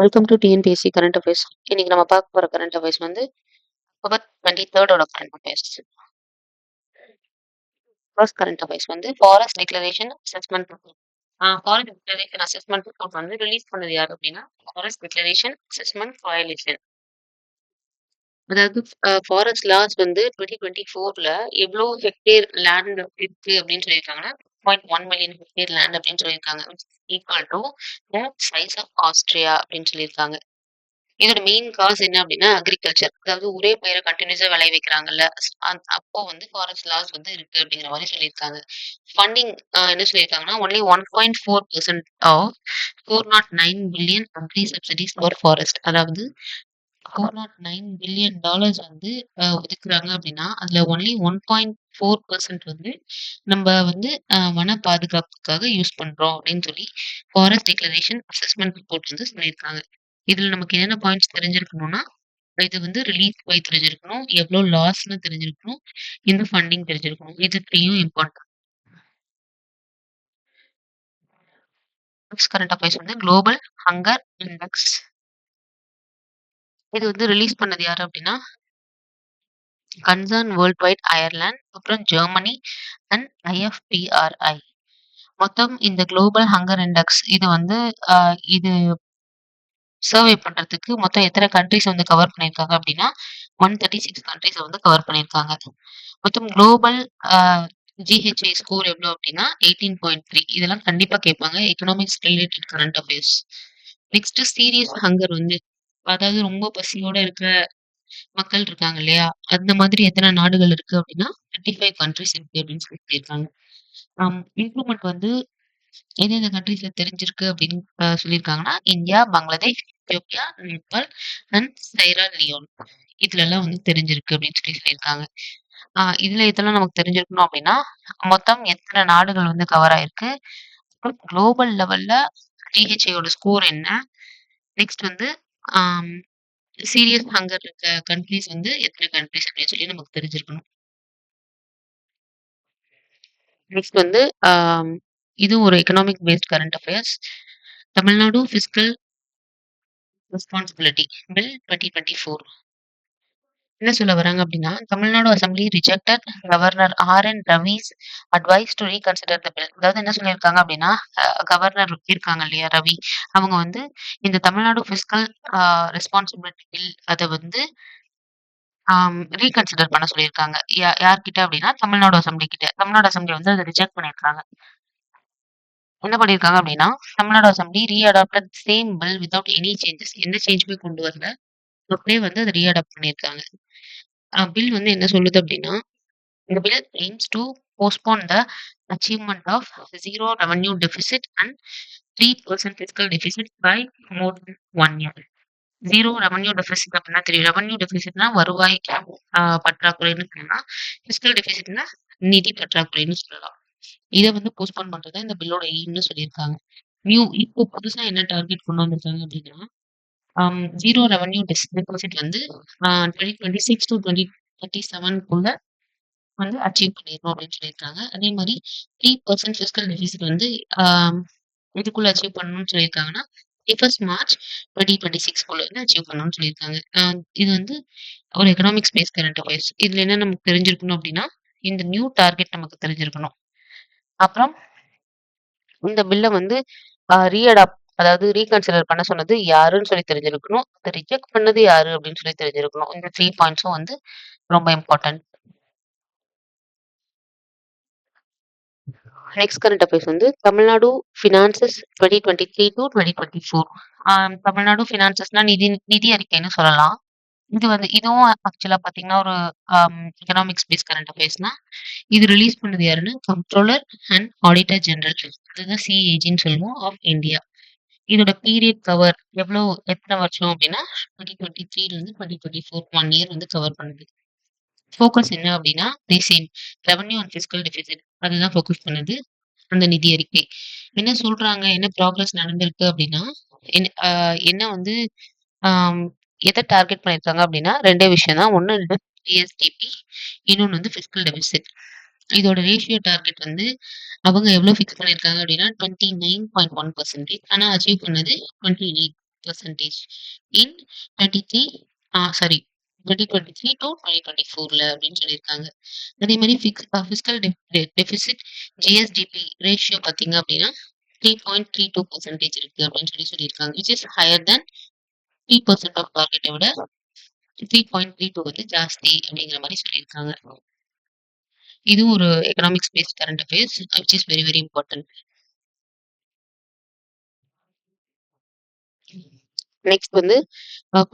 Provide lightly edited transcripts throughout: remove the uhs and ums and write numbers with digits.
Welcome to TNPSC current affairs. இன்னைக்கு நம்ம பார்க்க போற கரண்ட் அஃபேர்ஸ் வந்து October 23 current affairs. First current affairs வந்து forest declaration assessment report. Forest declaration assessment report வந்து ரிலீஸ் பண்ணது யார் அப்படின்னா ஃபாரஸ்ட் டிக்ளரேஷன் அசஸ்மெண்ட் வயலேஷன். அதாவது ஃபாரஸ்ட் லாஸ் வந்து 2024ல எவ்வளோ ஹெக்டேர் லேண்ட் இருக்கு அப்படின்னு சொல்லியிருக்காங்கன்னா 0.1 மில்லியன் ஹெக்டேர் லேண்ட் அப்படின்னு சொல்லியிருக்காங்க. Equal to the size of Austria அப்படின்னு சொல்லியிருக்காங்க. இதோட மெயின் காஸ் என்ன அப்படின்னா அக்ரிகல்ச்சர். அதாவது ஒரே பயிரை கண்டினியூஸா விளைவிக்கிறாங்கல்ல. அப்போ வந்து ஃபாரஸ்ட் லாஸ் வந்து இருக்கு அப்படிங்கிற மாதிரி சொல்லியிருக்காங்க. ஃபண்டிங் என்ன சொல்லியிருக்காங்கன்னா only 1.4% of 409 billion agri subsidies for forest. அதாவது $409 பில்லியன் வந்து ஒதுக்குறாங்க அப்படின்னா அதுல ஒன்லி 1.4% வந்து நம்ம வந்து வன பாதுகாப்புக்காக யூஸ் பண்றோம் அப்படின்னு சொல்லி ஃபாரஸ்ட் டிக்ளரேஷன் அசஸ்மெண்ட் ரிப்போர்ட் வந்து சொல்லியிருக்காங்க. இதுல நமக்கு என்னென்ன பாயிண்ட்ஸ் தெரிஞ்சிருக்கணும்னா இது வந்து ரிலீஸ் போய் தெரிஞ்சிருக்கணும், எவ்வளவு லாஸ்ன்னு தெரிஞ்சிருக்கணும், இந்த ஃபண்டிங் தெரிஞ்சிருக்கணும். இது த்ரீயும் இம்பார்ட்டன்ட். நெக்ஸ்ட் கரண்ட் அஃபேர்ஸ் வந்து குளோபல் ஹங்கர் இண்டெக்ஸ். இது வந்து ரிலீஸ் பண்ணது யாரு அப்படின்னா கன்சர்ன் வேர்ல்ட் வைட் அயர்லாந்து, அப்புறம் ஜெர்மனி அண்ட் ஐஎஃப்பிஆர்ஐ. மொத்தம் இந்த குளோபல் ஹங்கர் இண்டெக்ஸ் இது வந்து இது சர்வே பண்றதுக்கு மொத்தம் எத்தனை கண்ட்ரிஸ் வந்து கவர் பண்ணியிருக்காங்க அப்படின்னா 136 கண்ட்ரிஸ் வந்து கவர் பண்ணியிருக்காங்க. மொத்தம் குளோபல் ஜிஹெச்ஐ ஸ்கோர் எவ்வளோ அப்படின்னா 18.3. இதெல்லாம் கண்டிப்பா கேட்பாங்க, economics related current affairs. Next serious hunger வந்து அதாவது ரொம்ப பசியோட இருக்கிற மக்கள் இருக்காங்க இல்லையா, அந்த மாதிரி எத்தனை நாடுகள் இருக்கு அப்படின்னா 35 கண்ட்ரிஸ் இருக்கு அப்படின்னு சொல்லியிருக்காங்க. இம்ப்ரூவ்மெண்ட் வந்து எந்தெந்த கண்ட்ரிஸ்ல தெரிஞ்சிருக்கு அப்படின்னு சொல்லியிருக்காங்கன்னா India, Bangladesh, Ethiopia, Nepal and Sierra Leone. இதுல எல்லாம் வந்து தெரிஞ்சிருக்கு அப்படின்னு சொல்லி சொல்லியிருக்காங்க. இதுல இதெல்லாம் நமக்கு தெரிஞ்சிருக்கணும் அப்படின்னா மொத்தம் எத்தனை நாடுகள் வந்து கவர் ஆயிருக்கு, குளோபல் லெவல்ல ஜிஹெச்ஐயோட ஸ்கோர் என்ன, நெக்ஸ்ட் வந்து சீரியஸ் ஹங்கர் இருக்க கண்ட்ரிஸ் வந்து எத்தனை கண்ட்ரிஸ் அப்படின்னு சொல்லி நமக்கு தெரிஞ்சிருக்கணும். நெக்ஸ்ட் வந்து இது ஒரு economic based current affairs. Tamil Nadu fiscal responsibility bill 2024 என்ன சொல்ல வராங்க அப்படின்னா Tamil Nadu assembly rejected governor R N. Ravi's advice to reconsider the bill. அதாவது என்ன சொல்லியிருக்காங்க அப்படின்னா கவர்னர் இருக்காங்க இல்லையா ரவி, அவங்க வந்து இந்த தமிழ்நாடு ஃபிஸ்கல் ரெஸ்பான்சிபிலிட்டி பில் அதை வந்து ரீகன்சிடர் பண்ண சொல்லியிருக்காங்க. யார்கிட்ட அப்படின்னா தமிழ்நாடு அசம்பிளி கிட்ட. தமிழ்நாடு அசம்பிளி வந்து அதை ரிஜெக்ட் பண்ணியிருக்காங்க. என்ன பண்ணியிருக்காங்க அப்படின்னா Tamil Nadu assembly readopted same bill without any changes. எந்த சேஞ்சுமே கொண்டு வரல, அப்படியே வந்து அதை ரீஅடாப்ட் பண்ணியிருக்காங்க. பில் வந்து என்ன சொல்லுது அப்படின்னா the bill aims to postpone the achievement of zero revenue deficit and 3% fiscal deficit by more than 1 year. Zero revenue deficit அப்படின்னா தெரியும். ரெவன்யூ டெபிசிட்னா வருவாய் பற்றாக்குறைன்னு சொல்லலாம், பிசிக்கல் டெபிசிட்னா நிதி பற்றாக்குறைன்னு சொல்லலாம். இதை வந்து போஸ்ட்போன் பண்றதா இந்த பில்லோட எய்ம்னு சொல்லியிருக்காங்க. இப்போ புதுசா என்ன டார்கெட் கொண்டு வந்திருக்காங்க அப்படின்னா ஜீரோ ரெவன்யூ டெபிசிட் வந்து 2026 to 2037 வந்து அச்சீவ் பண்ணிடணும் அப்படின்னு சொல்லியிருக்காங்க. அதே மாதிரி 3% ஃபிஸ்கல் டெபிசிட் வந்து இதுக்குள்ள அச்சீவ் பண்ணணும்னு சொல்லியிருக்காங்கன்னா 31 மார்ச் 2026 வந்து அச்சீவ் பண்ணணும்னு சொல்லியிருக்காங்க. இது வந்து ஒரு எக்கனாமிக்ஸ் பேஸ் கரண்ட் அஃபேர்ஸ். இதுல என்ன நமக்கு தெரிஞ்சிருக்கணும் அப்படின்னா இந்த நியூ டார்கெட் நமக்கு தெரிஞ்சிருக்கணும். அப்புறம் இந்த பில்லை வந்து அதாவது ரீகன்சிடர் பண்ண சொன்னது யாருன்னு சொல்லி தெரிஞ்சிருக்கணும், அதை ரிஜெக்ட் பண்ணது யாரு அப்படின்னு சொல்லி தெரிஞ்சிருக்கணும். இந்த 3 பாயிண்ட்ஸும் வந்து ரொம்ப இம்பார்ட்டன்ட். நெக்ஸ்ட் கரண்ட் அஃபேர்ஸ் வந்து தமிழ்நாடு ஃபினான்சஸ் 2023 to 2024. தமிழ்நாடு ஃபினான்சஸ்னா நிதி அறிக்கைன்னு சொல்லலாம். இது வந்து இதுவும் ஆக்சுவலா பாத்தீங்கன்னா ஒரு எக்கனாமிக்ஸ் பேஸ் கரண்ட் அஃபேர்ஸ்னா இது ரிலீஸ் பண்ணது யாருன்னு கண்ட்ரோலர் அண்ட் ஆடிட்டர் ஜெனரல், அதுதான் சிஏஜின்னு சொல்லுவோம், ஆஃப் இந்தியா. இதோட பீரியட் கவர் எத்தனை வருஷம் அப்படின்னா 2023 இருந்து 2024 1 இயர் வந்து கவர் பண்ணுது. ஃபோக்கஸ் என்ன அப்படின்னா same revenue and fiscal deficit அதுதான் ஃபோக்கஸ் பண்ணுது அந்த நிதி அறிக்கை. என்ன சொல்றாங்க, என்ன ப்ராக்ரஸ் நடந்திருக்கு அப்படின்னா என்ன வந்து எதை டார்கெட் பண்ணியிருக்காங்க அப்படின்னா 2 விஷயம் தான். ஒன்று டிஎஸ்டிபி, இன்னொன்று வந்து ஃபிஸ்கல் டெபிசிட். இதோட ரேஷியோ டார்கெட் வந்து அவங்க எவ்வளோ ஃபிக்ஸ் பண்ணியிருக்காங்க அப்படின்னா 29.1%. ஆனால் அச்சீவ் பண்ணது 28. percentage in 23 சாரி 2023 to 2024ல அப்படின்னு சொல்லியிருக்காங்க. அதே மாதிரி ஃபிஸ்கல் டெபிசிட் ஜிஎஸ்டிபி ரேஷியோ பார்த்தீங்க அப்படின்னா 3.32% இருக்கு அப்படின்னு சொல்லியிருக்காங்க. Which is higher than 3% of டார்கெட்டை விட 3.32 வந்து ஜாஸ்தி அப்படிங்கிற மாதிரி சொல்லியிருக்காங்க. இது ஒரு economics based current affairs which is very very important. Next வந்து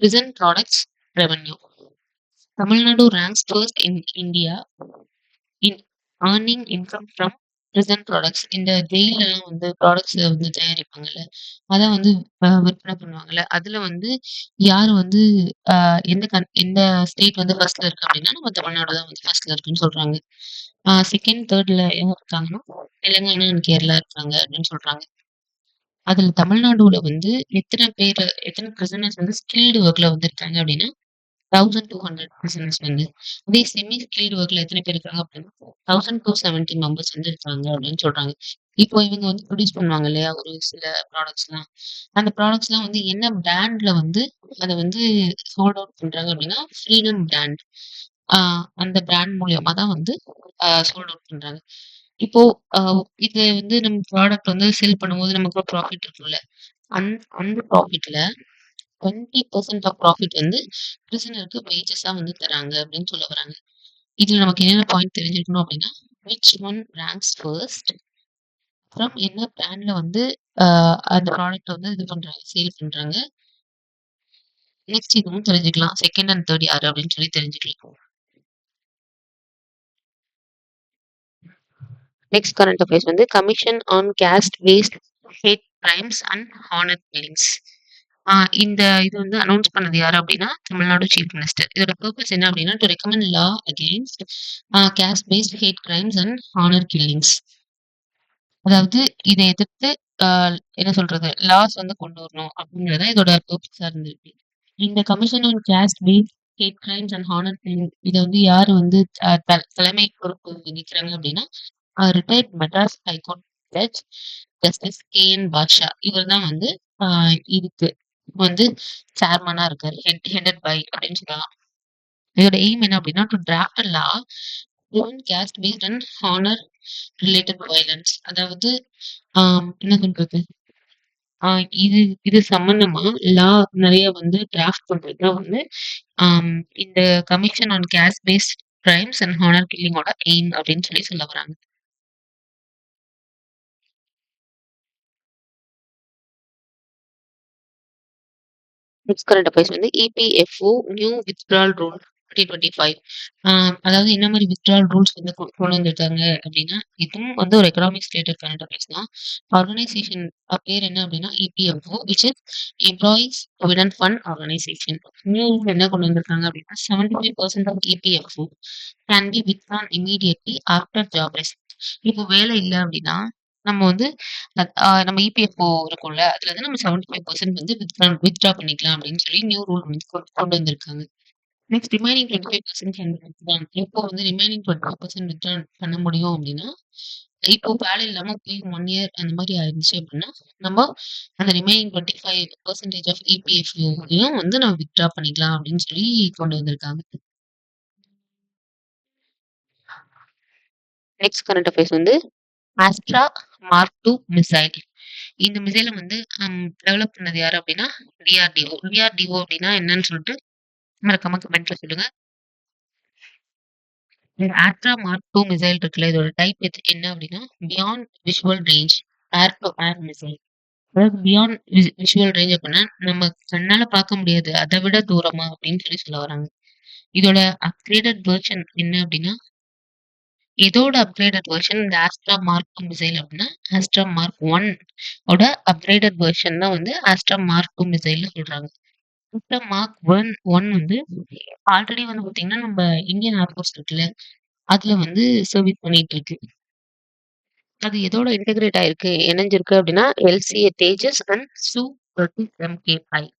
prison products revenue. Tamil Nadu ranks first in India in earning income from prison products. இந்த ஜெயிலெல்லாம் வந்து ப்ராடக்ட்ஸ் வந்து தயாரிப்பாங்கல்ல, அத வந்து விற்பனை பண்ணுவாங்கல்ல, அதுல வந்து யார் வந்து எந்த ஸ்டேட் வந்து ஃபர்ஸ்ட்ல இருக்கு அப்படின்னா நம்ம தமிழ்நாடு தான் வந்து ஃபர்ஸ்ட்ல இருக்குன்னு சொல்றாங்க. செகண்ட், தேர்ட்ல யார் இருக்காங்கன்னா தெலுங்கானா அண்ட் கேரளா இருக்காங்க அப்படின்னு சொல்றாங்க. அதுல தமிழ்நாடுல வந்து எத்தனை பிரிசனர்ஸ் வந்து ஸ்கில்டு ஒர்க்ல வந்து இருக்காங்க அப்படின்னா 1200 பிரிசனர்ஸ் வந்து. அதே செமி ஸ்கில்டு ஒர்க்ல எத்தனை பேர் இருக்காங்க அப்படின்னா 1270 மெம்பர்ஸ் வந்து இருக்காங்க அப்படின்னு சொல்றாங்க. இப்போ இவங்க வந்து ப்ரொடியூஸ் பண்ணுவாங்க இல்லையா ஒரு சில ப்ராடக்ட்ஸ்லாம். அந்த ப்ராடக்ட்ஸ்லாம் வந்து என்ன பிராண்ட்ல வந்து அதை வந்து சோல்ட் அவுட் பண்றாங்க அப்படின்னா ஃப்ரீடம் பிராண்ட். அந்த பிராண்ட் மூலியமா தான் வந்து சோல்ட் அவுட் பண்றாங்க. இப்போ இது வந்து நம்ம ப்ராடக்ட் வந்து சேல் பண்ணும்போது நமக்கு ஒரு ப்ராஃபிட் இருக்கும்ல. அந்த ப்ராஃபிட்ல 20% ஆஃப் ப்ராஃபிட் வந்து பிரிசனருக்கு வேஜஸா வந்து தராங்க அப்படின்னு சொல்ல வராங்க. இதுல நமக்கு என்னென்ன பாயிண்ட் தெரிஞ்சுக்கணும் அப்படின்னா விச் ஒன் ரேங்க்ஸ் ஃபர்ஸ்ட், அப்புறம் என்ன பிராண்ட்ல வந்து அந்த ப்ராடக்ட் வந்து இது பண்றாங்க, சேல் பண்றாங்க. நெக்ஸ்ட் இதுவும் தெரிஞ்சுக்கலாம். செகண்ட் அண்ட் தேர்ட் யாரு அப்படின்னு சொல்லி தெரிஞ்சுக்கலாம். நெக்ஸ்ட் கரண்ட் அஃபேர்ஸ் வந்து commission on caste based hate crimes and honour killings. இந்த இது வந்து அனௌன்ஸ் பண்ணது யாரு அப்படின்னா தமிழ்நாடு சீஃப் மினிஸ்டர். இதோட பர்பஸ் என்ன அப்படின்னா to recommend law against caste based hate crimes and honour killings. அதாவது இதை எதிர்த்து என்ன சொல்றது லாஸ் வந்து கொண்டு வரணும் அப்படிங்கறத இதோட பர்பஸா இருந்திருக்கு. இந்த commission on caste based hate crimes and honour killing இதை வந்து யாரு வந்து தலைமை பொறுப்பு வகிக்கிறாங்க அப்படின்னா retired Madras high court judge justice K N. Basha. இவர் தான் வந்து இதுக்கு வந்து சேர்மனா இருக்காரு. ஹெடட் பை அப்படின்னு சொல்லலாம். இதோட எய்ம் என்ன அப்படின்னா to draft law caste based and honour related violence. அதாவது என்ன சொல்றது இது இது சம்பந்தமா லா நிறைய வந்து டிராஃப்ட் பண்றது வந்து இந்த commission on caste based crimes and honour கில்லிங்கோட எய்ம் அப்படின்னு சொல்லி சொல்ல வராங்க. நெக்ஸ்ட் கரண்ட் அஃபேர்ஸ் வந்து இபிஎஃப்ஓ நியூ வித்ட்ரால் ரூல் 2025. அதாவது என்ன மாதிரி வித்ட்ரால் ரூல்ஸ் வந்து கொண்டு வந்திருக்காங்க அப்படின்னா இதுவும் வந்து ஒரு எக்கனாமிக்ஸ் ரிலேட்டட் கரண்ட் அஃபேர்ஸ் தான். ஆர்கனைசேஷன் பேர் என்ன அப்படின்னா EPFO which is employees provident fund organisation. New rule என்ன கொண்டு வந்திருக்காங்க அப்படின்னா 75% of EPFO can be withdrawn immediately after job rest. இப்போ வேலை இல்லை அப்படின்னா நம்ம வந்து நம்ம இபிஎஃப்ஓ இருக்கும்ல அதுல வந்து நம்ம 75% வந்து வித்ட்ரா பண்ணிக்கலாம் அப்படின்னு சொல்லி நியூ ரூல் வந்து கொண்டு வந்திருக்காங்க. நெக்ஸ்ட் ரிமைனிங் 25% எப்போ வந்து ரிமைனிங் 25% வித்ட்ரா பண்ண முடியும் அப்படின்னா இப்போ வேலை இல்லாம போய் 1 இயர் அந்த மாதிரி ஆயிருந்துச்சு அப்படின்னா நம்ம அந்த ரிமைனிங் 25% ஆஃப் இபிஎஃப்ஓவையும் வந்து நம்ம வித்ட்ரா பண்ணிக்கலாம் அப்படின்னு சொல்லி கொண்டு வந்திருக்காங்க. நெக்ஸ்ட் கரண்ட் அஃபேர்ஸ் வந்து ஆஸ்ட்ரா மார்க் 2 மிசைல். இந்த மிசைலை வந்து டெவலப் பண்ணது யாரு அப்படின்னா டிஆர்டிஓ. டிஆர்டிஓ அப்படின்னா என்னன்னு சொல்லிட்டு மறக்காம கமெண்ட்ல சொல்லுங்க. இந்த ஆஸ்ட்ரா மார்க் 2 மிசைல் இருக்குல்ல இதோட டைப் என்ன அப்படின்னா beyond visual range air to air missile. அதாவது பியாண்ட் விஷுவல் ரேஞ்ச் அப்படின்னா நம்ம கண்ணால பார்க்க முடியாது அதை விட தூரமா அப்படின்னு சொல்லி சொல்ல வராங்க. இதோட அப்கிரேடட் வெர்ஷன் என்ன அப்படின்னா இதோட அப்கிரேடட் வெர்ஷன் இந்த ஆஸ்ட்ரா மார்க் மிசைல் அப்படின்னா ஆஸ்ட்ரா மார்க் 1 ஓட அப்கிரேடட் வெர்ஷன் தான் வந்து ஆஸ்ட்ரா மார்க் 2 மிசைல்னு சொல்றாங்க. ஆஸ்ட்ரா மார்க் 1 வந்து ஆல்ரெடி வந்து பாத்தீங்கன்னா நம்ம இந்தியன் ஏர்ஃபோர்ஸ் இருக்குல்ல அதுல வந்து சர்வீஸ் பண்ணிட்டு இருக்கு. அது எதோட இன்டெகிரேட் ஆயிருக்கு இணைஞ்சிருக்கு அப்படின்னா எல்சிஏ தேஜஸ் அண்ட் சு-30 MK5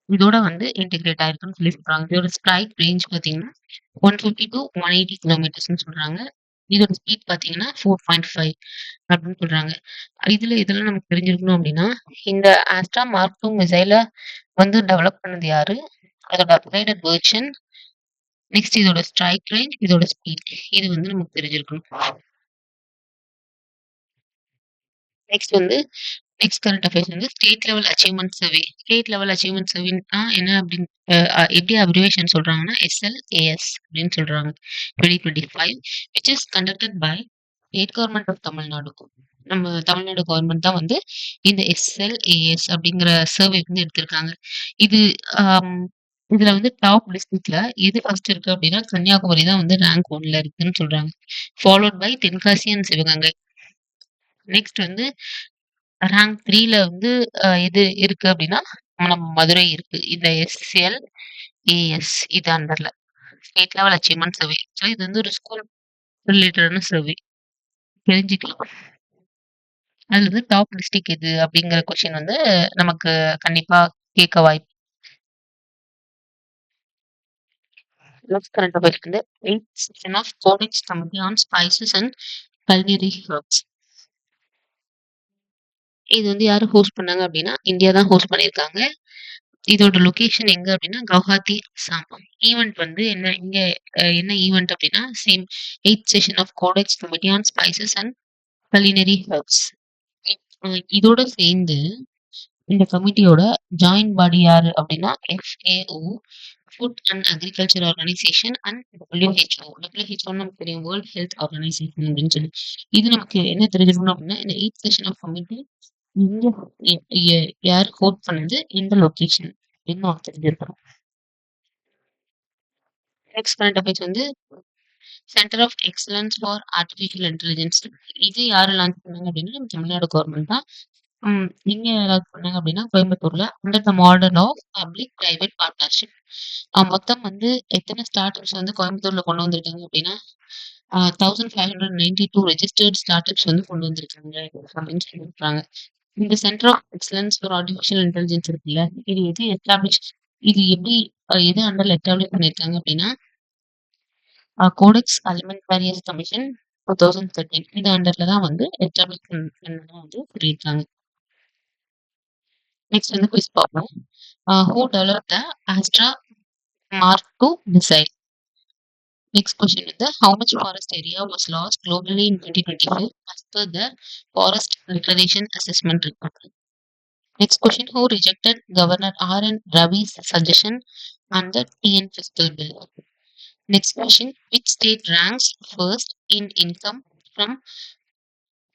இதோட வந்து இன்டெகிரேட் ஆயிருக்குன்னு சொல்லி சொல்றாங்க. இதோட ஸ்ட்ரைக் ரேஞ்ச் பாத்தீங்கன்னா 150 to 180 கிலோமீட்டர்ஸ்னு சொல்றாங்க. இதோட ஸ்பீட் பார்த்தீங்கன்னா 4.5 அப்படின்னு சொல்றாங்க. இதெல்லாம் நமக்கு தெரிஞ்சிருக்கணும் அப்படின்னா, இந்த ஆஸ்ட்ரா மார்க் 2 மிசைல வந்து டெவலப் பண்ணது யாரு? அதோட அப்கிரேடட் வெர்ஷன், நெக்ஸ்ட் இதோட ஸ்ட்ரைக் ரேஞ்ச், இதோட ஸ்பீட். இது வந்து நமக்கு தெரிஞ்சிருக்கணும். நெக்ஸ்ட் வந்து நெக்ஸ்ட் கரண்ட் அஃபேர்ஸ் வந்து state level achievement survey. State level achievement சர்வேன்னா என்ன அப்படின்னு எப்படி அப்ரிவேஷன் சொல்றாங்கன்னா, SLAS அப்படின்னு சொல்றாங்க. 2025 which is conducted by state government of Tamil Nadu. நம்ம தமிழ்நாடு கவர்ன்மெண்ட் தான் வந்து இந்த SLAS அப்படிங்கிற சர்வே வந்து எடுத்திருக்காங்க. இது ஆம், இதுல வந்து டாப் டிஸ்ட்ரிக்ட்ல எது ஃபர்ஸ்ட் இருக்கு அப்படின்னா, கன்னியாகுமரி தான் வந்து ரேங்க் 1ல இருக்குன்னு சொல்றாங்க. Followed by Tenkasi and Sivaganga. Next வந்து ரேங்க் 3ல வந்து எது இருக்கு அப்டின்னா, நம்ம மதுரை இருக்கு. இந்த SLAS இது அண்டர்ல. State level achievement survey. So இது வந்து ஒரு ஸ்கூல் ரிலேட்டடான சர்வே. தெரிஞ்சுக்கலாம். அதுல வந்து டாப் டிஸ்ட்ரிக்ட் எது அப்படிங்கிற கொஸ்டின் வந்து நமக்கு கண்டிப்பா கேட்க வாய்ப்பு. நெக்ஸ்ட் கரண்ட் அஃபேர்ஸ் வந்து 8th session of Codex committee on spices and culinary herbs. இது வந்து யாரு ஹோஸ்ட் பண்ணாங்க அப்டின்னா, இந்தியா தான் ஹோஸ்ட் பண்ணியிருக்காங்க. இதோட லொகேஷன் எங்க அப்டின்னா, கவுஹாத்தி, அசாம். ஈவென்ட் வந்து என்ன ஈவென்ட் அப்டின்னா, same 8th session of Codex committee on spices and culinary herbs. இதோட சேர்ந்து இந்த கமிட்டியோட ஜாயிண்ட் பாடி யாரு அப்டின்னா, FAO, food and agriculture organisation and WHO. WHO நமக்கு தெரியும் வேர்ல்ட் ஹெல்த் ஆர்கனைசேஷன் அப்படின்னு சொல்லி. இது நமக்கு என்ன தெரிஞ்சிருக்கணும் அப்டின்னா, இந்த 8th செஷன் ஆஃப் கமிட்டி எங்க யார் ஹோஸ்ட் பண்ணது, எந்த லொகேஷன் அப்படின்னு நமக்கு தெரிஞ்சிருக்கணும். நெக்ஸ்ட் கரண்ட் அஃபேர்ஸ் வந்து centre of excellence for artificial intelligence. இது யாரு லான்ச் பண்ணாங்க அப்படின்னா, நம்ம தமிழ்நாடு கவர்மெண்ட் தான். எங்க லான்ச் பண்ணாங்க அப்படின்னா, கோயம்புத்தூர்ல under the model of public private partnership. மொத்தம் வந்து எத்தனை ஸ்டார்ட் அப்ஸ் வந்து கோயம்புத்தூர்ல கொண்டு வந்திருக்காங்க அப்படின்னா, 1592 ரெஜிஸ்டர்ட் ஸ்டார்ட் அப்ஸ் வந்து கொண்டு வந்திருக்காங்க அப்படின்னு சொல்லியிருக்காங்க. இந்த centre of excellence for artificial intelligence இருக்குல்ல, இது எது எஸ்டாப்ளிஷ் இது எப்படி எது அண்டர்ல எஸ்டாப்ளிஷ் பண்ணியிருக்காங்க அப்படின்னா, கோடெக்ஸ் அலிமெண்டேரியஸ் கமிஷன் 2013 இது அண்டர்ல தான் வந்து எஸ்டாப்ளிஷ் பண்ணதா வந்து சொல்லியிருக்காங்க. நெக்ஸ்ட் வந்து குவிஸ் பார்ப்போம். Who develop the Astra mark 2 missile? Next question வந்து how much forest area was lost globally in 2025 as per the forest degradation assessment report? Next question, who rejected Governor R.N. Ravi's suggestion on the TN fiscal bill? Next question, which state ranks first in income from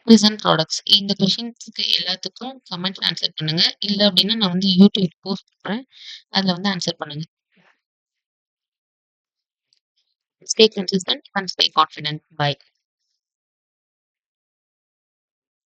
prison products? இந்த கொஸ்டின்ஸ்க்கு எல்லாத்துக்கும் comment answer பண்ணுங்க. இல்ல அப்படின்னா நான் வந்து YouTube post பண்றேன். அதுல வந்து ஆன்சர் பண்ணுங்க. Stay consistent and stay confident. Bye.